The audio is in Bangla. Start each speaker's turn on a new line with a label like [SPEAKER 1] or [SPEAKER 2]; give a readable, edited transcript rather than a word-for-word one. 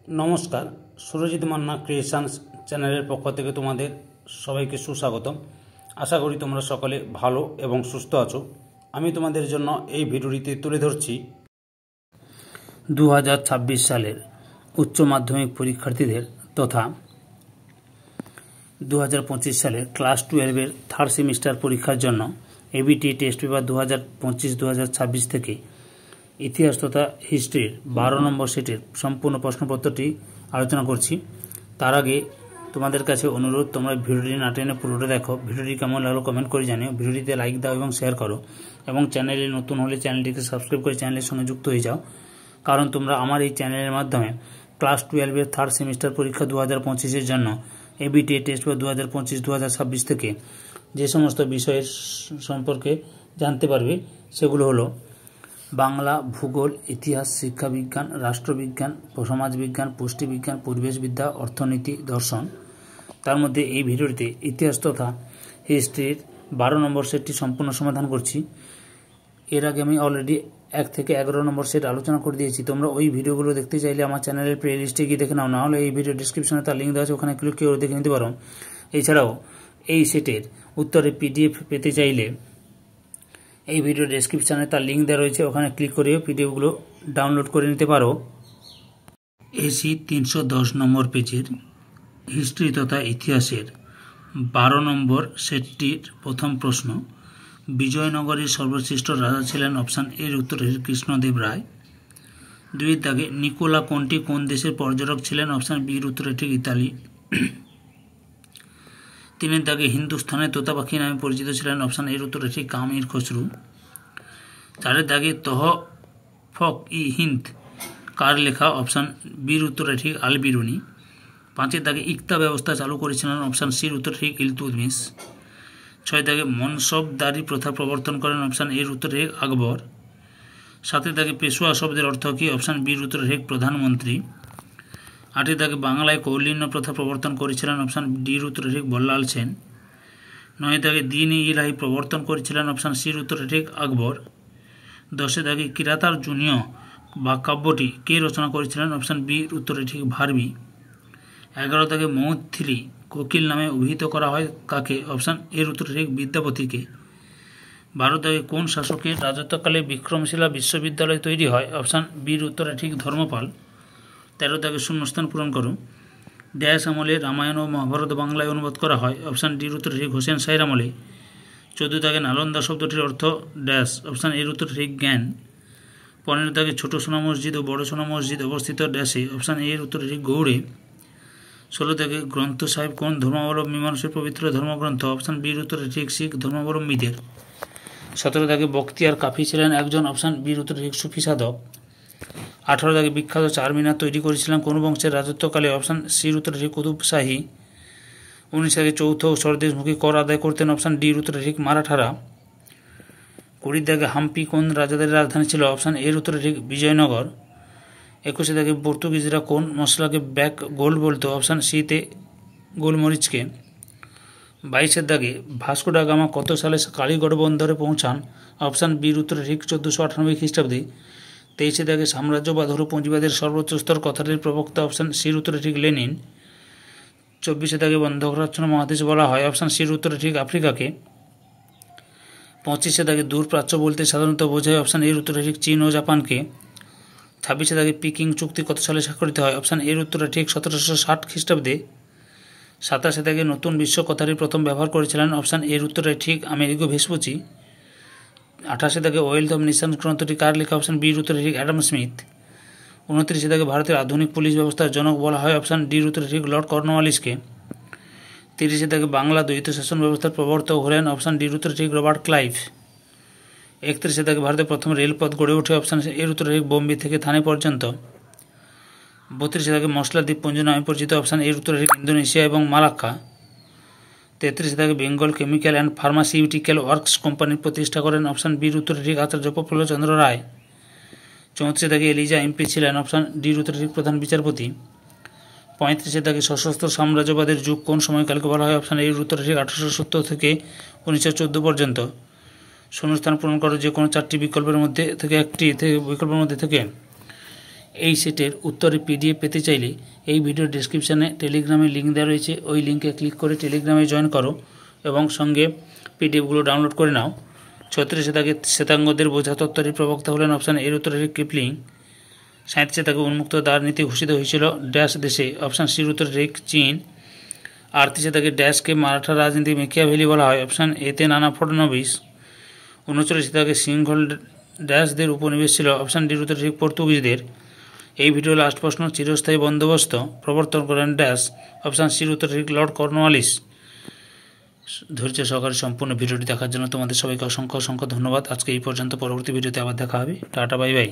[SPEAKER 1] নমস্কার, সুরজিৎ মান্না ক্রিয়েশনস চ্যানেলের পক্ষ থেকে তোমাদের সবাইকে সুস্বাগতম। আশা করি তোমরা সকলে ভালো এবং সুস্থ আছো। আমি তোমাদের জন্য এই ভিডিওটিতে তুলে ধরছি 2026 সালের উচ্চ মাধ্যমিক পরীক্ষার্থীদের তথা 2025 সালের ক্লাস 12-এর থার্ড সেমিস্টার পরীক্ষার জন্য এবিটি টেস্ট পেপার 2025-2026 থেকে ইতিহাস তথা হিস্ট্রির 12 নম্বর সেটের সম্পূর্ণ প্রশ্নপত্রটি আলোচনা করছি। তার আগে তোমাদের কাছে অনুরোধ, তোমরা ভিডিওটি না টেনে পুরোটা দেখো। ভিডিওটি কেমন লাগলো কমেন্ট করে জানিও। ভিডিওটিতে লাইক দাও এবং শেয়ার করো, এবং চ্যানেলে নতুন হলে চ্যানেলটিকে সাবস্ক্রাইব করে চ্যানেলের সঙ্গে যুক্ত হয়ে যাও, কারণ তোমরা আমার এই চ্যানেলের মাধ্যমে ক্লাস 12-এর থার্ড সেমিস্টার পরীক্ষা 2025-এর জন্য এবিটি টেস্ট পেপার 2025-2026 থেকে যে সমস্ত বিষয়ের সম্পর্কে জানতে পারবে সেগুলো হলো বাংলা, ভূগোল, ইতিহাস, শিক্ষাবিজ্ঞান, রাষ্ট্রবিজ্ঞান, সমাজবিজ্ঞান, পুষ্টিবিজ্ঞান, পরিবেশবিদ্যা, অর্থনীতি, দর্শন। তার মধ্যে এই ভিডিওটিতে ইতিহাস তথা হিস্ট্রির 12 নম্বর সেটটি সম্পূর্ণ সমাধান করছি। এর আগে আমি অলরেডি 1 থেকে 11 নম্বর সেট আলোচনা করে দিয়েছি। তোমরা ওই ভিডিওগুলো দেখতে চাইলে আমার চ্যানেলের প্লে লিস্টে গিয়ে দেখে নাও, নাহলে এই ভিডিও ডিসক্রিপশনে তার লিঙ্ক দেওয়া আছে, ওখানে ক্লিক করে দেখে নিতে পারো। এছাড়াও এই সেটের উত্তরে পিডিএফ পেতে চাইলে এই ভিডিও ডেসক্রিপশানে তার লিঙ্ক দেওয়া রয়েছে, ওখানে ক্লিক করেও পিডিএফগুলো ডাউনলোড করে নিতে পারো। এসি 310 নম্বর পেজের হিস্ট্রি তথা ইতিহাসের 12 নম্বর সেটটির প্রথম প্রশ্ন, বিজয়নগরের সর্বশ্রেষ্ঠ রাজা ছিলেন? অপশান এর উত্তর কৃষ্ণদেব রায়। 2 দাগে নিকোলা কোন্টি কোন দেশের পর্যটক ছিলেন? অপশান বির উত্তর ঠিক ইতালি। 3 দাগে হিন্দুস্থানের তোতা পাখি নামে পরিচিত ছিলেন? অপশান এর উত্তর ঠিক কামির খসরু। 4 দাগে তহফক ই হিন্দ কার লেখা? অপশান বির উত্তর ঠিক আল বিরুনি। 5 দাগে ইকতা ব্যবস্থা চালু করেছিলেন? অপশান সির উত্তর ঠিক ইলতুৎমিশ। 6 দাগে মনসবদারি প্রথা প্রবর্তন করেন? অপশান এর উত্তর ঠিক আকবর। 7 দাগে পেশোয়া শব্দের অর্থ কি? অপশান বির উত্তর ঠিক প্রধানমন্ত্রী। 8 দাগে বাংলায় কৌলিন্য প্রথা প্রবর্তন করেছিলেন? অপশান ডির উত্তর ঠিক বল্লাল সেন। 9 দাগে দিন-ই ইলাহি প্রবর্তন করেছিলেন? অপশান সির উত্তর ঠিক আকবর। 10 দাগে কিরাতার জুনিয় বা কাব্যটি কে রচনা করেছিলেন? অপশান বির উত্তরে ঠিক ভারবি। 11 দাগে মৌথিলি কোকিল নামে অভিহিত করা হয় কাকে? অপশান এর উত্তরে ঠিক বিদ্যাপতিকে। 12 দাগে কোন শাসকের রাজত্বকালে বিক্রমশিলা বিশ্ববিদ্যালয় তৈরি হয়? অপশান বির উত্তরে ঠিক ধর্মপাল। 13 দাগে শূন্যস্থান পূরণ করো। ড্যাশ আমলে রামায়ণ ও মহাভারত বাংলায় অনুবাদ করা হয়? অপশান ডির উত্তরে ঠিক হোসেন শাহের আমলে। 14 দাগে নালন্দা শব্দটির অর্থ ড্যাশ? অপশান এর উত্তর ঠিক জ্ঞান। 15 দাগে ছোট সোনা মসজিদ ও বড় সোনা মসজিদ অবস্থিত ড্যাশে? অপশান এর উত্তর ঠিক গৌড়ে। 16 দাগে গ্রন্থ সাহেব কোন ধর্মাবলম্বী মানুষের পবিত্র ধর্মগ্রন্থ? অপশান বির উত্তরে ঠিক শিখ ধর্মাবলম্বীদের। 17 দাগে বখতিয়ার কাফি ছিলেন একজন? অপশান বির উত্তরে ঠিক সুফি সাধক। 18 দাগে বিখ্যাত চারমিনার তৈরি করেছিলেন কোন বংশের রাজত্বকালে? অপশান সির উত্তরে ঠিক কুতুব শাহী। 19 দাগে চৌথ ও স্বদেশমুখী কর আদায় করতেন? অপশান ডির উত্তরে ঠিক মারাঠারা। 20 দাগে হাম্পি কোন রাজাদের রাজধানী ছিল? অপশান এর উত্তরে ঠিক বিজয়নগর। 21 দাগে পর্তুগিজরা কোন মশলাকে ব্ল্যাক গোল্ড বলতো? অপশান সিতে গোলমরিচকে। 22 দাগে ভাস্কো ডা গামা কত সালে কালীগড় বন্দরে পৌঁছান? অপশান বির উত্তরে ঠিক 1498 খ্রিস্টাব্দে। 23 দাগে সাম্রাজ্যবাদ হল পুঁজিবাদের সর্বোচ্চ স্তর কথাটির প্রবক্তা? অপশান সির উত্তরে ঠিক লেনিন। 24 দাগে বন্ধকরাচ্ছন্ন মহাদেশ বলা হয়? অপশান সির উত্তরে ঠিক আফ্রিকাকে। 25 দাগে দূর প্রাচ্য বলতে সাধারণত বোঝায়? অপশান এর উত্তরে ঠিক চীন ও জাপানকে। 26 দাগে পিকিং চুক্তি কত সালে স্বাক্ষরিত হয়? অপশান এর উত্তরে ঠিক 1760 খ্রিস্টাব্দে। 27 দাগে নতুন বিশ্ব কথাটি প্রথম ব্যবহার করেছিলেন? অপশান এর উত্তরে ঠিক আমেরিগো ভেসপুচি। 28 দাগে ওয়েলথ অফ নেশনস গ্রন্থটি কার লেখা? অপশান বির উত্তরে ঠিক অ্যাডাম স্মিথ। 29 দাগে ভারতের আধুনিক পুলিশ ব্যবস্থার জনক বলা হয়? অপশান ডির উত্তরে ঠিক লর্ড কর্নওয়ালিসকে। 30 দাগে বাংলা দ্বৈত শাসন ব্যবস্থার প্রবর্তক হলেন? অপশান ডির উত্তরে ঠিক রবার্ট ক্লাইভ। 31 দাগে ভারতের প্রথম রেলপথ গড়ে ওঠে? অপশান এর উত্তরে ঠিক বোম্বে থেকে থানে পর্যন্ত। 32 দাগে মশলা দ্বীপপুঞ্জ নামে পরিচিত? অপশান এর উত্তরে ঠিক ইন্দোনেশিয়া এবং মালাক্কা। 33 দাগে Bengal chemical and pharmaceutical works কোম্পানির প্রতিষ্ঠা করেন? অপশান বির উত্তরে ঠিক আচার্য প্রফুল্লচন্দ্র রায়। 34 দাগে এলিজা এমপি ছিলেন? অপশান ডির উত্তরে ঠিক প্রধান বিচারপতি। 35 দাগে সশস্ত্র সাম্রাজ্যবাদের যুগ কোন সময়কালকে বলা হয়? অপশান এর উত্তরে ঠিক 1870 থেকে 1914 পর্যন্ত। শূন্যস্থান পূরণ করো যে কোনো 4টি বিকল্পের মধ্যে থেকে একটি বিকল্পের মধ্যে থেকে। এই সেটের উত্তরে পিডিএফ পেতে চাইলে এই ভিডিও ডেসক্রিপশানে টেলিগ্রামের লিঙ্ক দেওয়া রয়েছে, ওই লিঙ্কে ক্লিক করে টেলিগ্রামে জয়েন করো এবং সঙ্গে পিডিএফগুলো ডাউনলোড করে নাও। 36 দাগে শ্বেতাঙ্গদের বোঝা তত্ত্বের প্রবক্তা হলেন অপশান এর উত্তরে কিপলিং। 37 দাগে উন্মুক্ত দ্বার নীতি ঘোষিত হয়েছিল ড্যাশ দেশে, অপশান সির উত্তরে চীন। 38 দাগে ড্যাশকে মারাঠা রাজনীতি মেকিয়াভেলি বলা হয়, অপশান এতে নানা ফডনবিস। 39 দাগে সিংহল ড্যাশদের উপনিবেশ ছিল, অপশান ডির উত্তরে ঠিক পর্তুগিজদের। এই ভিডিও লাস্ট প্রশ্ন, চিরস্থায়ী বন্দোবস্ত প্রবর্তন করেন ড্যাশ, অপশান সির উত্তরে ঠিক লর্ড কর্নওয়ালিস। ধৈর্য সহকারে সম্পূর্ণ ভিডিওটি দেখার জন্য তোমাদের সবাইকে অসংখ্য অসংখ্য ধন্যবাদ। আজকে এই পর্যন্ত, পরবর্তী ভিডিওতে আবার দেখা হবে। Tata, bye bye.